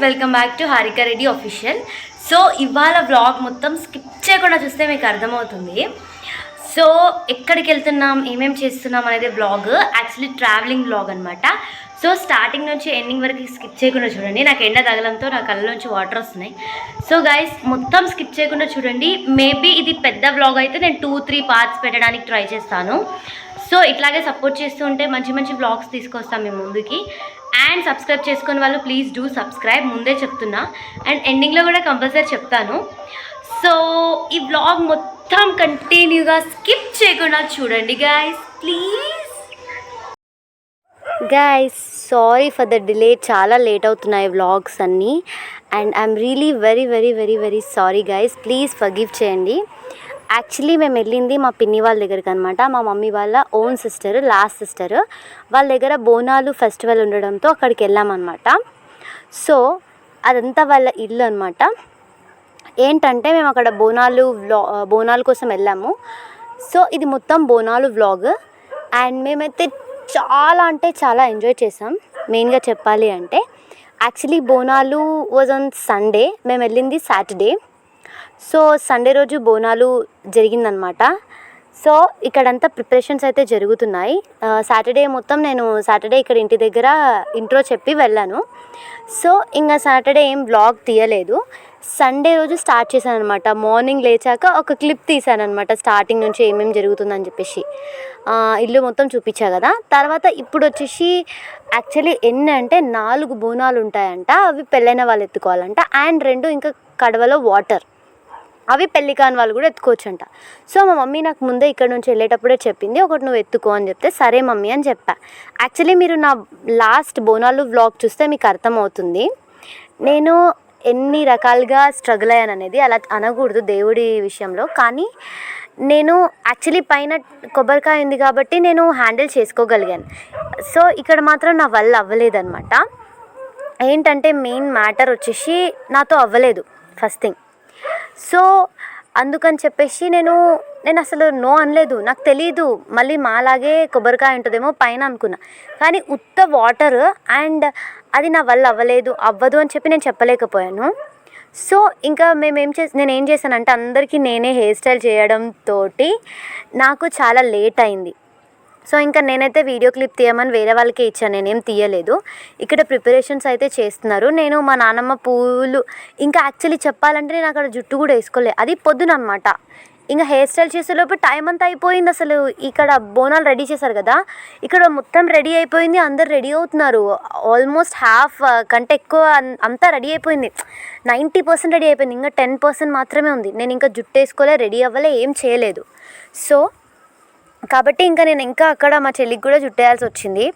Welcome back to Harika Reddy official. So ఇవాళ vlog మొత్తం skip చేయకుండా చూస్తే మీకు అర్థమవుతుంది. సో ఎక్కడికి వెళ్తున్నాం, ఏమేమి చేస్తున్నాం అనేది వ్లాగ్ యాక్చువల్లీ ట్రావెలింగ్ వ్లాగ్ అనమాట. సో స్టార్టింగ్ నుంచి ఎండింగ్ వరకు స్కిప్ చేయకుండా చూడండి. నాకు ఎండ తగలంతో నా కళ్ళ నుంచి వాటర్ వస్తున్నాయి. సో గైస్ మొత్తం స్కిప్ చేయకుండా చూడండి. మేబీ ఇది పెద్ద వ్లాగ్ అయితే నేను 2-3 పార్ట్స్ పెట్టడానికి ట్రై చేస్తాను. సో ఇట్లాగే సపోర్ట్ చేస్తూ ఉంటే మంచి మంచి వ్లాగ్స్ తీసుకొస్తాం మీ ముందుకి. అండ్ సబ్స్క్రైబ్ చేసుకుని వాళ్ళు ప్లీజ్ డూ సబ్స్క్రైబ్, ముందే చెప్తున్నా. అండ్ ఎండింగ్లో కూడా కంపల్సరీ చెప్తాను. సో ఈ వ్లాగ్ మొత్తం కంటిన్యూగా స్కిప్ చేయకుండా చూడండి guys please. Guys sorry for the delay, చాలా లేట్ అవుతున్నాయి వ్లాగ్స్ అన్నీ. And I'm really very very very very sorry guys, please forgive చేయండి. యాక్చువల్లీ మేము వెళ్ళింది మా పిన్ని వాళ్ళ దగ్గరికి అనమాట. మా మమ్మీ వాళ్ళ ఓన్ సిస్టర్, లాస్ట్ సిస్టర్ వాళ్ళ దగ్గర బోనాలు ఫెస్టివల్ ఉండడంతో అక్కడికి వెళ్ళామన్నమాట. సో అదంతా వాళ్ళ ఇల్లు అనమాట. ఏంటంటే మేము అక్కడ బోనాల కోసం వెళ్ళాము. సో ఇది మొత్తం బోనాలు వ్లాగ్. అండ్ మేమైతే చాలా అంటే చాలా ఎంజాయ్ చేసాం. మెయిన్గా చెప్పాలి అంటే actually Bonalu was on Sunday, మేము వెళ్ళింది సాటర్డే. సో సండే రోజు బోనాలు జరిగిందనమాట. సో ఇక్కడంతా ప్రిపరేషన్స్ అయితే జరుగుతున్నాయి. సాటర్డే మొత్తం నేను సాటర్డే ఇక్కడ ఇంటి దగ్గర ఇంట్రో చెప్పి వెళ్ళాను. సో ఇంకా సాటర్డే ఏం వ్లాగ్ తీయలేదు. సండే రోజు స్టార్ట్ చేశాను అనమాట. మార్నింగ్ లేచాక ఒక క్లిప్ తీశాను అనమాట, స్టార్టింగ్ నుంచి ఏమేమి జరుగుతుందని చెప్పేసి. ఇల్లు మొత్తం చూపించా కదా. తర్వాత ఇప్పుడు వచ్చేసి యాక్చువల్లీ ఎన్ని అంటే 4 బోనాలు ఉంటాయంట. అవి పెళ్ళైన వాళ్ళు ఎత్తుకోవాలంట. అండ్ 2 ఇంకా కడవలో వాటర్, అవి పెళ్ళి కాని వాళ్ళు కూడా ఎత్తుకోవచ్చంట. సో మా మమ్మీ నాకు ముందే ఇక్కడ నుంచి వెళ్ళేటప్పుడే చెప్పింది, ఒకటి నువ్వు ఎత్తుకో అని చెప్తే సరే మమ్మీ అని చెప్పా. యాక్చువల్లీ మీరు నా లాస్ట్ బోనాలు వ్లాగ్ చూస్తే మీకు అర్థమవుతుంది నేను ఎన్ని రకాలుగా స్ట్రగుల్ అయ్యాను అనేది. అలా అనకూడదు దేవుడి విషయంలో, కానీ నేను యాక్చువల్లీ పైన కొబ్బరికాయ ఉంది కాబట్టి నేను హ్యాండిల్ చేసుకోగలిగాను. సో ఇక్కడ మాత్రం నా వల్ల అవ్వలేదన్నమాట. ఏంటంటే మెయిన్ మ్యాటర్ వచ్చేసి నాతో అవ్వలేదు ఫస్ట్ థింగ్. సో అందుకని చెప్పేసి నేను అసలు నో అనలేదు. నాకు తెలీదు మళ్ళీ మాలాగే కొబ్బరికాయ ఉంటుందేమో పైన అనుకున్నా, కానీ ఉత్త వాటర్. అండ్ అది నా వల్ల అవ్వదు అని చెప్పి నేను చెప్పలేకపోయాను. సో ఇంకా నేను ఏం చేశానంటే అందరికీ నేనే హెయిర్ స్టైల్ చేయడంతో నాకు చాలా లేట్ అయింది. సో ఇంకా నేనైతే వీడియో క్లిప్ తీయమని వేరే వాళ్ళకే ఇచ్చాను, నేనేం తీయలేదు. ఇక్కడ ప్రిపరేషన్స్ అయితే చేస్తున్నారు. నేను మా నాన్నమ్మ పూలు, ఇంకా యాక్చువల్లీ చెప్పాలంటే నేను అక్కడ జుట్టు కూడా వేసుకోలేదు, అది పొద్దున అనమాట. ఇంకా హెయిర్ స్టైల్ చేసేలోపు టైం అంతా అయిపోయింది. అసలు ఇక్కడ బోనాలు రెడీ చేశారు కదా, ఇక్కడ మొత్తం రెడీ అయిపోయింది, అందరు రెడీ అవుతున్నారు. ఆల్మోస్ట్ హాఫ్ కంటే ఎక్కువ అంతా రెడీ అయిపోయింది. 90% రెడీ అయిపోయింది, ఇంకా 10% మాత్రమే ఉంది. నేను ఇంకా జుట్టు వేసుకోలే, రెడీ అవ్వలే, ఏం చేయలేదు. సో కాబట్టి ఇంకా నేను అక్కడ మా చెల్లికి కూడా జుట్టేయాల్సి వచ్చింది.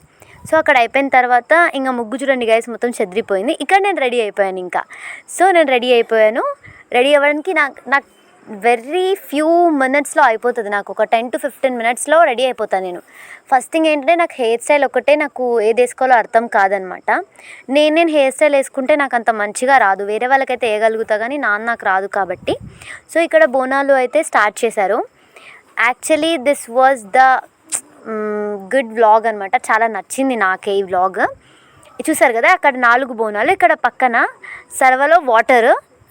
సో అక్కడ అయిపోయిన తర్వాత ఇంకా ముగ్గు చూడండి గైస్ మొత్తం చెదిరిపోయింది. ఇక్కడ నేను రెడీ అయిపోయాను ఇంకా. సో నేను రెడీ రెడీ అవ్వడానికి నాకు వెరీ ఫ్యూ మినిట్స్లో అయిపోతుంది. నాకు ఒక 10 to 15 మినిట్స్లో రెడీ అయిపోతాను నేను. ఫస్ట్ థింగ్ ఏంటంటే నాకు హెయిర్ స్టైల్ ఒకటే నాకు ఏది వేసుకోవాలో అర్థం కాదనమాట. నేను హెయిర్ స్టైల్ వేసుకుంటే నాకు అంత మంచిగా రాదు, వేరే వాళ్ళకైతే వేయగలుగుతా కానీ నాకు రాదు కాబట్టి. సో ఇక్కడ బోనాలు అయితే స్టార్ట్ చేశారు. Actually this was the good vlog అనమాట. చాలా నచ్చింది నాకే ఈ వ్లాగ్. చూసారు కదా అక్కడ 4 బోనాలు, ఇక్కడ పక్కన సర్వలో వాటర్,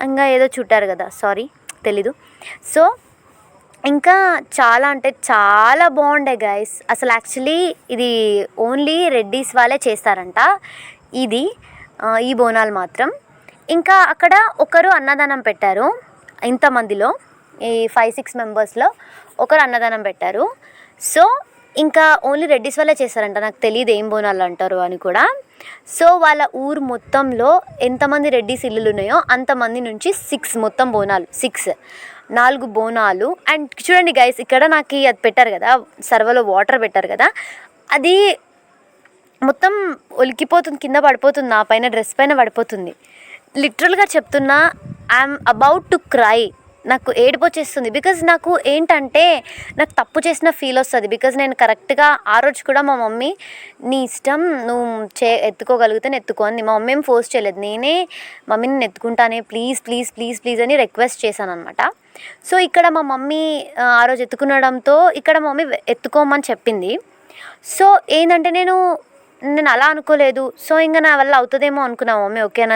ఇంకా ఏదో చుట్టారు కదా, సారీ తెలీదు. సో ఇంకా చాలా అంటే చాలా బాగుండే గైస్. అసలు యాక్చువల్లీ ఇది ఓన్లీ రెడ్డీస్ వాళ్ళే చేస్తారంట ఈ బోనాలు మాత్రం. ఇంకా అక్కడ ఒకరు అన్నదానం పెట్టారు, ఇంతమందిలో ఈ 5-6 మెంబర్స్లో ఒకరు అన్నదానం పెట్టారు. సో ఇంకా ఓన్లీ రెడ్డిస్ వల్లే చేస్తారంట, నాకు తెలియదు ఏం బోనాలు అంటారు అని కూడా. సో వాళ్ళ ఊరు మొత్తంలో ఎంతమంది రెడ్డిస్ ఇల్లులు ఉన్నాయో అంతమంది నుంచి 6 మొత్తం బోనాలు, 4 బోనాలు. అండ్ చూడండి గైస్ ఇక్కడ నాకు అది పెట్టారు కదా, సర్వలో వాటర్ పెట్టారు కదా, అది మొత్తం ఒలికిపోతుంది, కింద పడిపోతుంది, నా పైన డ్రెస్ పైన పడిపోతుంది. లిటరల్గా చెప్తున్నా, ఐఎమ్ అబౌట్ టు క్రై. నాకు ఏడుపు వచ్చేస్తుంది. బికాజ్ నాకు ఏంటంటే నాకు తప్పు చేసిన ఫీల్ వస్తుంది. బికాజ్ నేను కరెక్ట్గా ఆ రోజు కూడా మా మమ్మీ నీ ఇష్టం, నువ్వు ఎత్తుకోగలిగితే ఎత్తుకో అంది. మా మమ్మీ ఏం ఫోర్స్ చేయలేదు, నేనే మమ్మీని నేను ఎత్తుకుంటానే, ప్లీజ్ ప్లీజ్ ప్లీజ్ ప్లీజ్ అని రిక్వెస్ట్ చేశాను అనమాట. సో ఇక్కడ మా మమ్మీ ఆ రోజు ఎత్తుకునడంతో ఇక్కడ మా మమ్మీ ఎత్తుకోమని చెప్పింది. సో ఏంటంటే నేను నేను అలా అనుకోలేదు. సో ఇంకా నా వల్ల అవుతుందేమో అనుకున్నా మమ్మీ ఓకే అన్న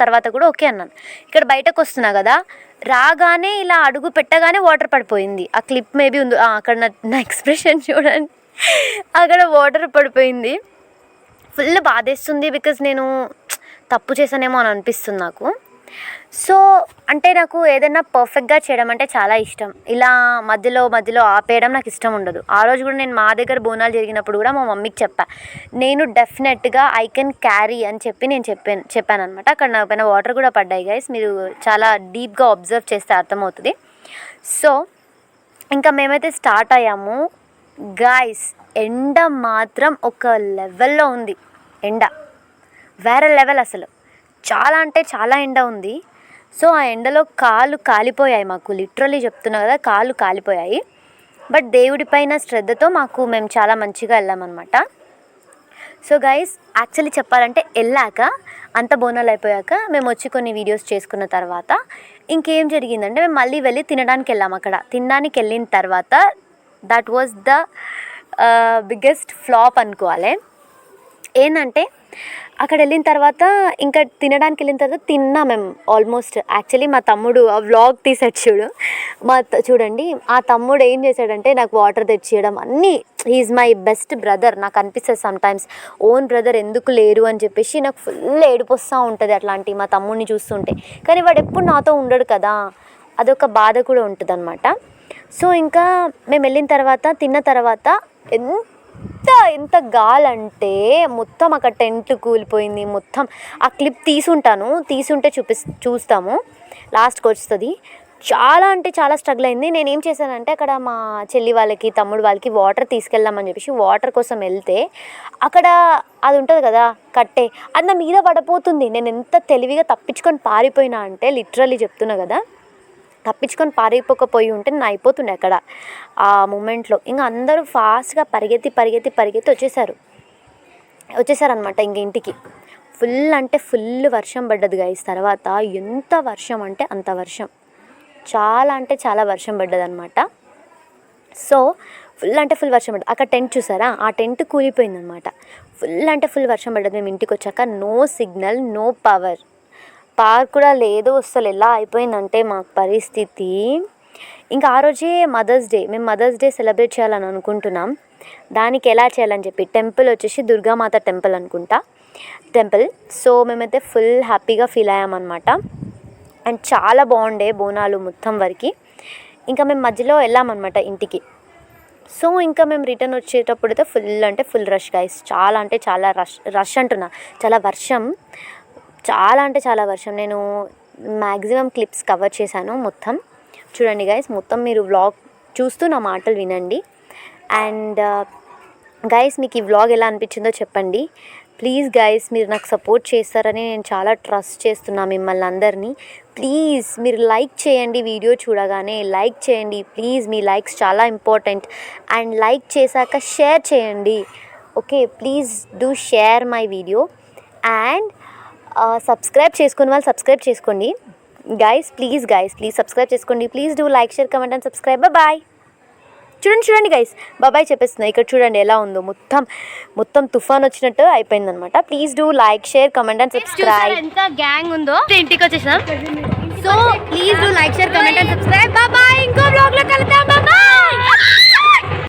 తర్వాత కూడా ఓకే అన్నాను. ఇక్కడ బయటకు వస్తున్నా కదా, రాగానే ఇలా అడుగు పెట్టగానే వాటర్ పడిపోయింది. ఆ క్లిప్ మేబీ ఉంది అక్కడ, నా ఎక్స్ప్రెషన్ చూడండి, అక్కడ వాటర్ పడిపోయింది. ఫుల్ బాధేస్తుంది, బికాజ్ నేను తప్పు చేశానేమో అని అనిపిస్తుంది నాకు. సో అంటే నాకు ఏదైనా పర్ఫెక్ట్గా చేయడం అంటే చాలా ఇష్టం. ఇలా మధ్యలో ఆపేయడం నాకు ఇష్టం ఉండదు. ఆ రోజు కూడా నేను మా దగ్గర బోనాలు జరిగినప్పుడు కూడా మా మమ్మీకి చెప్పా, నేను డెఫినెట్గా ఐ కెన్ క్యారీ అని చెప్పి నేను చెప్పాను అనమాట. అక్కడ నా పైన వాటర్ కూడా పడ్డాయి గైస్, మీరు చాలా డీప్గా అబ్జర్వ్ చేస్తే అర్థమవుతుంది. సో ఇంకా మేమైతే స్టార్ట్ అయ్యాము గాయస్. ఎండ మాత్రం ఒక లెవెల్లో ఉంది, ఎండ వేరే లెవెల్ అసలు, చాలా అంటే చాలా ఎండ ఉంది. సో ఆ ఎండలో కాళ్ళు కాలిపోయాయి మాకు, లిటరలీ చెప్తున్నా కదా, కాళ్ళు కాలిపోయాయి. బట్ దేవుడి పైన శ్రద్ధతో మేము చాలా మంచిగా వెళ్ళామన్నమాట. సో గైస్ యాక్చువల్లీ చెప్పాలంటే వెళ్ళాక అంత బోనాలు అయిపోయాక మేము వచ్చి కొన్ని వీడియోస్ చేసుకున్న తర్వాత ఇంకేం జరిగిందంటే మేము మళ్ళీ వెళ్ళి తినడానికి వెళ్ళాము. అక్కడ తినడానికి వెళ్ళిన తర్వాత that was the biggest flop అనుకోవాలి. ఏంటంటే అక్కడ వెళ్ళిన తర్వాత ఇంకా తినడానికి వెళ్ళిన తర్వాత తిన్నా మేము ఆల్మోస్ట్. యాక్చువల్లీ మా తమ్ముడు ఆ వ్లాగ్ తీసాడు చూడు, చూడండి ఆ తమ్ముడు ఏం చేశాడంటే నాకు వాటర్ తెచ్చియడం అన్నీ, హీఈస్ మై బెస్ట్ బ్రదర్. నాకు అనిపిస్తుంది సమ్టైమ్స్ ఓన్ బ్రదర్ ఎందుకు లేరు అని చెప్పేసి నాకు ఫుల్ ఏడుపు వస్తూ ఉంటుంది అట్లాంటి మా తమ్ముడిని చూస్తుంటే. కానీ వాడు ఎప్పుడు నాతో ఉండడు కదా, అదొక బాధ కూడా ఉంటుంది అనమాట. సో ఇంకా మేము వెళ్ళిన తర్వాత తిన్న తర్వాత ఎంత గాలంటే మొత్తం అక్కడ టెంట్ కూలిపోయింది మొత్తం. ఆ క్లిప్ తీసుంటే చూస్తాము, లాస్ట్కి వస్తుంది. చాలా అంటే చాలా స్ట్రగుల్ అయింది. నేను ఏం చేశానంటే అక్కడ మా చెల్లి వాళ్ళకి తమ్ముడు వాళ్ళకి వాటర్ తీసుకెళ్దామని చెప్పేసి వాటర్ కోసం వెళ్తే అక్కడ అది ఉంటుంది కదా కట్టే, అది నా మీద పడిపోతుంది. నేను ఎంత తెలివిగా తప్పించుకొని పారిపోయినా అంటే లిటరల్లీ చెప్తున్నా కదా, తప్పించుకొని పారిపోకపోయి ఉంటే నేను అయిపోతుండే అక్కడ ఆ మూమెంట్లో. ఇంకా అందరూ ఫాస్ట్గా పరిగెత్తి వచ్చేసారనమాట ఇంక ఇంటికి. ఫుల్ అంటే ఫుల్ వర్షం పడ్డది గైస్. తర్వాత ఎంత వర్షం అంటే అంత వర్షం, చాలా అంటే చాలా వర్షం పడ్డదనమాట. సో ఫుల్ అంటే ఫుల్ వర్షం పడ్డది. అక్కడ టెంట్ చూసారా, ఆ టెంట్ కూలిపోయిందనమాట. ఫుల్ అంటే ఫుల్ వర్షం పడ్డది. మేము ఇంటికి వచ్చాక నో సిగ్నల్, నో పవర్ కూడా లేదు అసలు. ఎలా అయిపోయిందంటే మాకు పరిస్థితి. ఇంకా ఆ రోజే మదర్స్ డే, మేము మదర్స్ డే సెలబ్రేట్ చేయాలని అనుకుంటున్నాం. దానికి ఎలా చేయాలని చెప్పి టెంపుల్ వచ్చేసి దుర్గామాత టెంపుల్ అనుకుంటా, టెంపుల్. సో మేమైతే ఫుల్ హ్యాపీగా ఫీల్ అయ్యామన్నమాట. అండ్ చాలా బాగుండే బోనాలు మొత్తం వరకు. ఇంకా మేము మధ్యలో వెళ్ళామన్నమాట ఇంటికి. సో ఇంకా మేము రిటర్న్ వచ్చేటప్పుడు అయితే ఫుల్ అంటే ఫుల్ రష్ గైస్, చాలా అంటే చాలా రష్ అంటున్నా, చాలా వర్షం, చాలా అంటే చాలా వర్షం. నేను మ్యాక్సిమం క్లిప్స్ కవర్ చేశాను మొత్తం. చూడండి గైస్, మొత్తం మీరు వ్లాగ్ చూస్తూ నా మాటలు వినండి. అండ్ గైస్ మీకు ఈ వ్లాగ్ ఎలా అనిపించిందో చెప్పండి ప్లీజ్ గైస్. మీరు నాకు సపోర్ట్ చేస్తారని నేను చాలా ట్రస్ట్ చేస్తున్నా మిమ్మల్ని అందరినీ. ప్లీజ్ మీరు లైక్ చేయండి, వీడియో చూడగానే లైక్ చేయండి ప్లీజ్. మీ లైక్స్ చాలా ఇంపార్టెంట్. అండ్ లైక్ చేశాక షేర్ చేయండి, okay. Please do share my video. And subscribe చేసుకుని వాళ్ళు సబ్స్క్రైబ్ చేసుకోండి గైస్, ప్లీజ్ సబ్స్క్రైబ్ చేసుకోండి. Please do like, share, comment and subscribe. Bye. చూడండి గైస్, బాబాయ్ చెప్పేస్తున్నా. ఇక్కడ చూడండి ఎలా ఉందో, మొత్తం తుఫాన్ వచ్చినట్టు అయిపోయిందనమాట. Please do like, share, comment and subscribe. ఎంత గ్యాంగ్ ఉందో ఇంటికి వచ్చేసాం. So please do like, share, comment and subscribe. Bye. ఇంకో బ్లాగ్ లో కలుద్దాం. బాయ్.